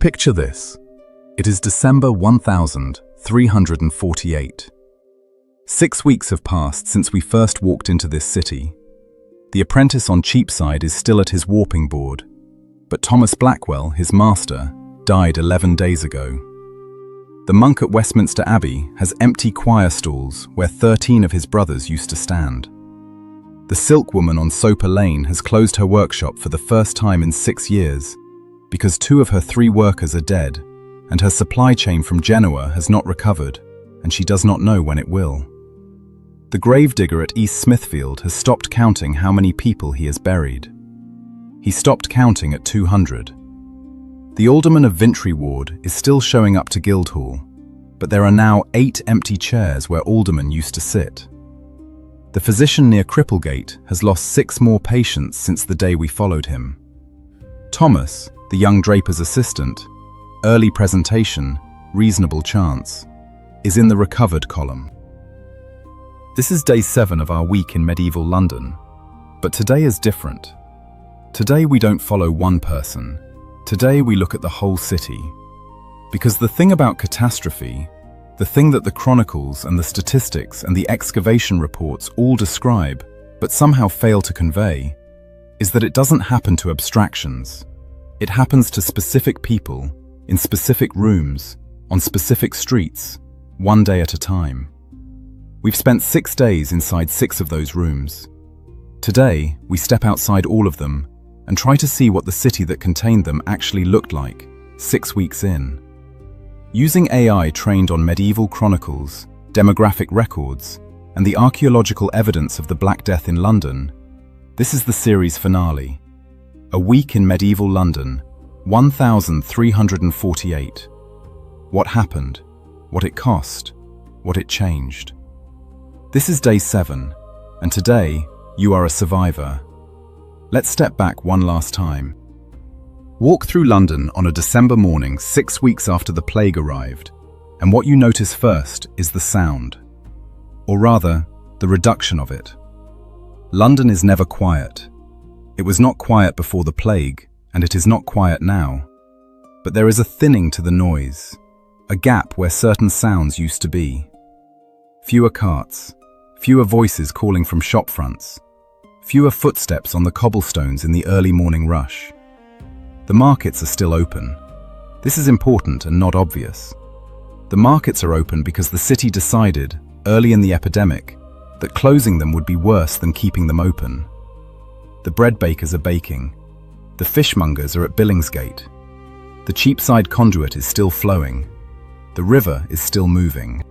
Picture this. It is December 1348. 6 weeks have passed since we first walked into this city. The apprentice on Cheapside is still at his warping board, but Thomas Blackwell, his master, died 11 days ago. The monk at Westminster Abbey has empty choir stalls where 13 of his brothers used to stand. The silk woman on Soper Lane has closed her workshop for the first time in 6 years because 2 of her 3 workers are dead, and her supply chain from Genoa has not recovered, and she does not know when it will. The gravedigger at East Smithfield has stopped counting how many people he has buried. He stopped counting at 200. The alderman of Vintry Ward is still showing up to Guildhall, but there are now 8 empty chairs where aldermen used to sit. The physician near Cripplegate has lost 6 more patients since the day we followed him. Thomas, the young draper's assistant, early presentation, reasonable chance, is in the recovered column. This is day 7 of our week in medieval London, but today is different. Today we don't follow one person. Today we look at the whole city. Because the thing about catastrophe, the thing that the chronicles and the statistics and the excavation reports all describe, but somehow fail to convey, is that it doesn't happen to abstractions. It happens to specific people, in specific rooms, on specific streets, one day at a time. We've spent 6 days inside 6 of those rooms. Today, we step outside all of them and try to see what the city that contained them actually looked like, 6 weeks in. Using AI trained on medieval chronicles, demographic records, and the archaeological evidence of the Black Death in London, this is the series finale. A week in medieval London, 1348. What happened, what it cost, what it changed. This is day 7, and today you are a survivor. Let's step back one last time. Walk through London on a December morning 6 weeks after the plague arrived, and what you notice first is the sound. Or rather, the reduction of it. London is never quiet. It was not quiet before the plague, and it is not quiet now. But there is a thinning to the noise, a gap where certain sounds used to be. Fewer carts, fewer voices calling from shop fronts, fewer footsteps on the cobblestones in the early morning rush. The markets are still open. This is important and not obvious. The markets are open because the city decided, early in the epidemic, that closing them would be worse than keeping them open. The bread bakers are baking. The fishmongers are at Billingsgate. The Cheapside conduit is still flowing. The river is still moving.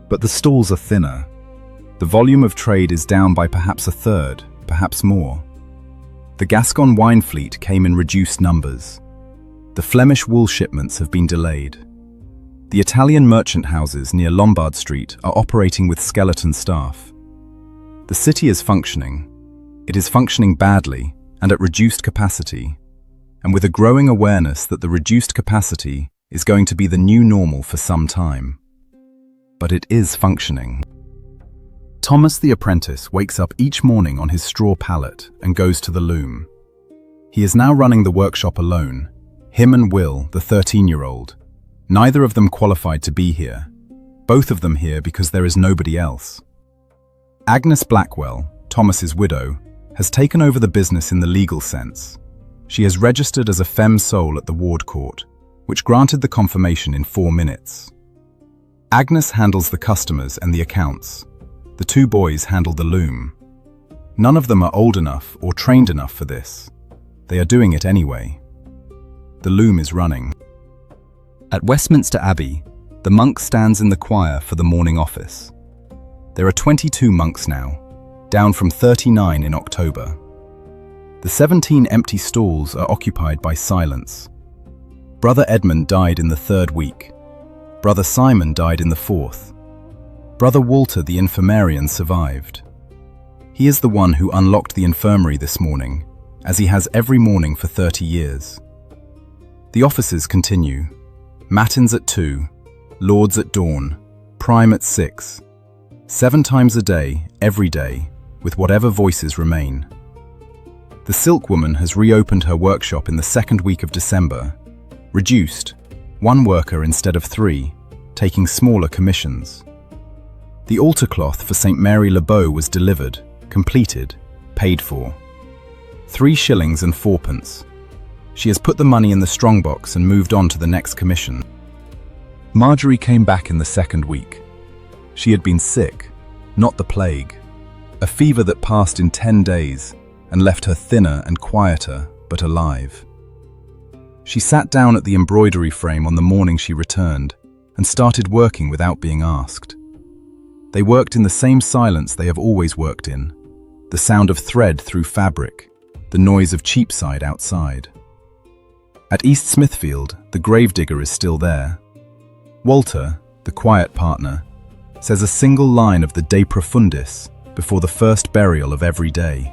But the stalls are thinner. The volume of trade is down by perhaps a third, perhaps more. The Gascon wine fleet came in reduced numbers. The Flemish wool shipments have been delayed. The Italian merchant houses near Lombard Street are operating with skeleton staff. The city is functioning. It is functioning badly and at reduced capacity, and with a growing awareness that the reduced capacity is going to be the new normal for some time. But it is functioning. Thomas the apprentice wakes up each morning on his straw pallet and goes to the loom. He is now running the workshop alone, him and Will, the 13-year-old. Neither of them qualified to be here. Both of them here because there is nobody else. Agnes Blackwell, Thomas's widow, has taken over the business in the legal sense. She has registered as a femme sole at the ward court, which granted the confirmation in 4 minutes. Agnes handles the customers and the accounts. The 2 boys handle the loom. None of them are old enough or trained enough for this. They are doing it anyway. The loom is running. At Westminster Abbey, the monk stands in the choir for the morning office. There are 22 monks now, down from 39 in October. The 17 empty stalls are occupied by silence. Brother Edmund died in the 3rd week. Brother Simon died in the 4th. Brother Walter the infirmarian survived. He is the one who unlocked the infirmary this morning, as he has every morning for 30 years. The offices continue. Matins at 2, Lords at dawn, Prime at 6. 7 times a day, every day, with whatever voices remain. The silk woman has reopened her workshop in the 2nd week of December, Reduced, 1 worker instead of 3, taking smaller commissions. The altar cloth for St. Mary Le Beau was delivered, completed, paid for. 3 shillings and 4 pence. She has put the money in the strongbox and moved on to the next commission. Marjorie came back in the 2nd week. She had been sick, not the plague. A fever that passed in 10 days and left her thinner and quieter, but alive. She sat down at the embroidery frame on the morning she returned and started working without being asked. They worked in the same silence they have always worked in, the sound of thread through fabric, the noise of Cheapside outside. At East Smithfield, the Gravedigger is still there. Walter, the quiet partner, says a single line of the De Profundis before the first burial of every day,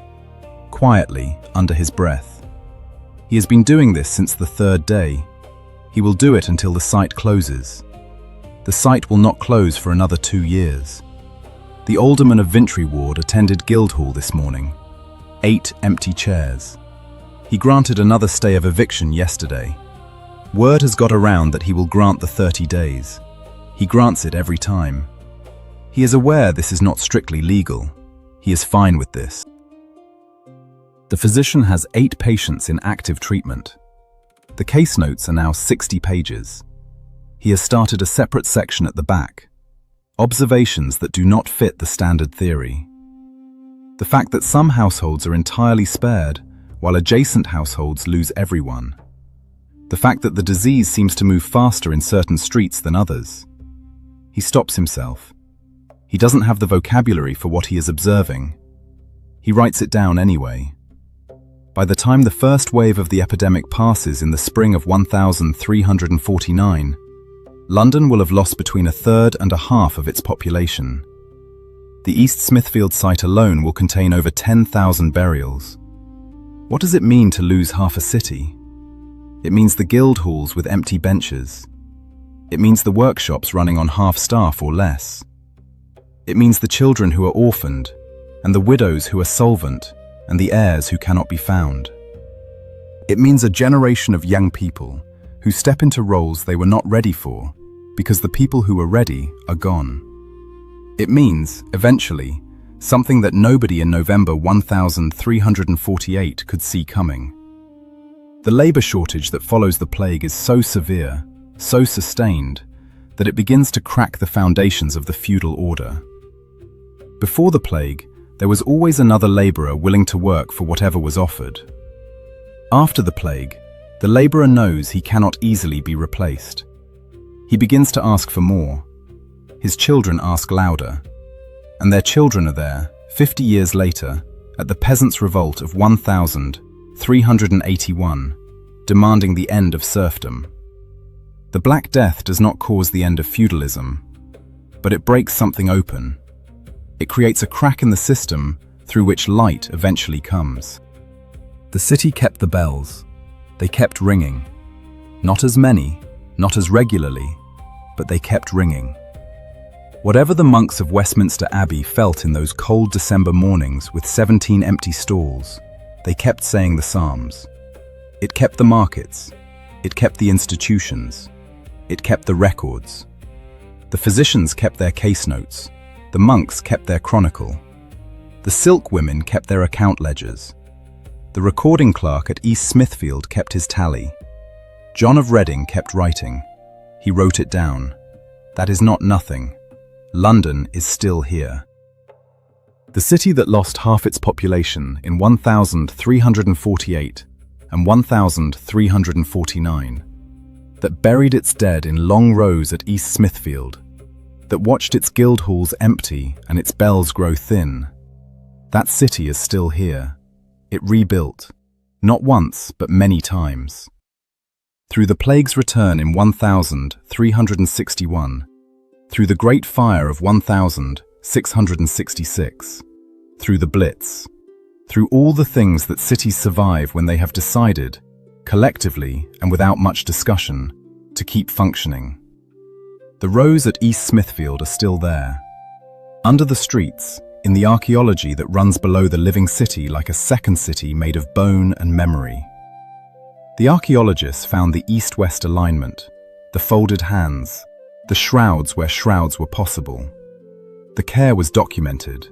quietly, under his breath. He has been doing this since the 3rd day. He will do it until the site closes. The site will not close for another 2 years. The alderman of Vintry Ward attended Guildhall this morning. 8 empty chairs. He granted another stay of eviction yesterday. Word has got around that he will grant the 30 days. He grants it every time. He is aware this is not strictly legal. He is fine with this. The physician has 8 patients in active treatment. The case notes are now 60 pages. He has started a separate section at the back. Observations that do not fit the standard theory. The fact that some households are entirely spared, while adjacent households lose everyone. The fact that the disease seems to move faster in certain streets than others. He stops himself. He doesn't have the vocabulary for what he is observing. He writes it down anyway. By the time the first wave of the epidemic passes in the spring of 1349, London will have lost between 1/3 and 1/2 of its population. The East Smithfield site alone will contain over 10,000 burials. What does it mean to lose half a city? It means the guild halls with empty benches. It means the workshops running on half staff or less. It means the children who are orphaned, and the widows who are solvent, and the heirs who cannot be found. It means a generation of young people who step into roles they were not ready for because the people who were ready are gone. It means, eventually, something that nobody in November 1348 could see coming. The labor shortage that follows the plague is so severe, so sustained, that it begins to crack the foundations of the feudal order. Before the plague, there was always another laborer willing to work for whatever was offered. After the plague, the laborer knows he cannot easily be replaced. He begins to ask for more. His children ask louder. And their children are there, 50 years later, at the Peasants' Revolt of 1381, demanding the end of serfdom. The Black Death does not cause the end of feudalism, but it breaks something open. It creates a crack in the system through which light eventually comes. The city kept the bells. They kept ringing. Not as many, not as regularly, but they kept ringing. Whatever the monks of Westminster Abbey felt in those cold December mornings with 17 empty stalls, they kept saying the psalms. It kept the markets. It kept the institutions. It kept the records. The physicians kept their case notes. The monks kept their chronicle. The silk women kept their account ledgers. The recording clerk at East Smithfield kept his tally. John of Reading kept writing. He wrote it down. That is not nothing. London is still here. The city that lost half its population in 1348 and 1349, that buried its dead in long rows at East Smithfield, that watched its guild halls empty and its bells grow thin. That city is still here. It rebuilt, not once but many times. Through the plague's return in 1361, through the Great Fire of 1666, through the Blitz, through all the things that cities survive when they have decided, collectively and without much discussion, to keep functioning. The rows at East Smithfield are still there. Under the streets, in the archaeology that runs below the living city like a second city made of bone and memory. The archaeologists found the east-west alignment, the folded hands, the shrouds where shrouds were possible. The care was documented.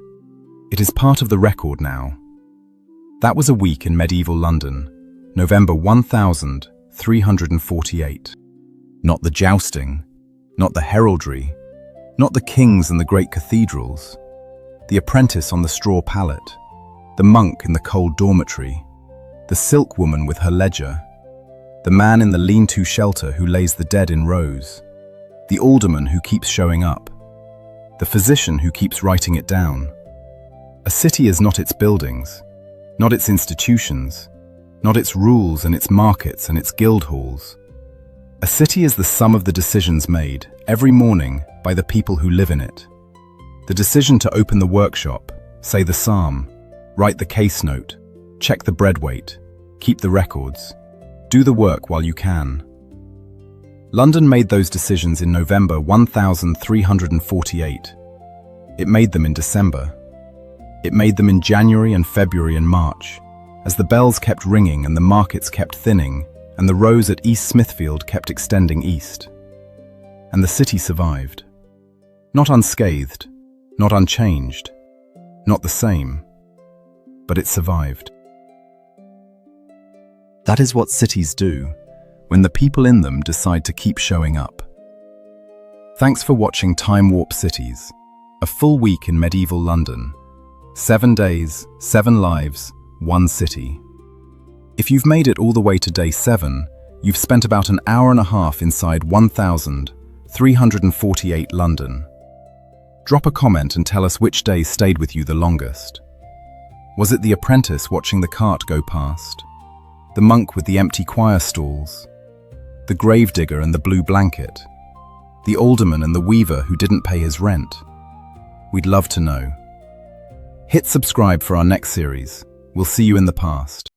It is part of the record now. That was a week in medieval London, November 1348. Not the jousting, not the heraldry, not the kings and the great cathedrals, the apprentice on the straw pallet, the monk in the cold dormitory, the silk woman with her ledger, the man in the lean-to shelter who lays the dead in rows, the alderman who keeps showing up, the physician who keeps writing it down. A city is not its buildings, not its institutions, not its rules and its markets and its guild halls. A city is the sum of the decisions made every morning by the people who live in it. The decision to open the workshop, say the psalm, write the case note, check the bread weight, keep the records, do the work while you can. London made those decisions in November 1348. It made them in December. It made them in January and February and March, as the bells kept ringing and the markets kept thinning and the rows at East Smithfield kept extending east. And the city survived. Not unscathed, not unchanged, not the same, but it survived. That is what cities do, when the people in them decide to keep showing up. Thanks for watching Time Warp Cities, a full week in medieval London. 7 days, 7 lives, 1 city. If you've made it all the way to day 7, you've spent about an hour and a half inside 1348 London. Drop a comment and tell us which day stayed with you the longest. Was it the apprentice watching the cart go past? The monk with the empty choir stalls? The gravedigger and the blue blanket? The alderman and the weaver who didn't pay his rent? We'd love to know. Hit subscribe for our next series. We'll see you in the past.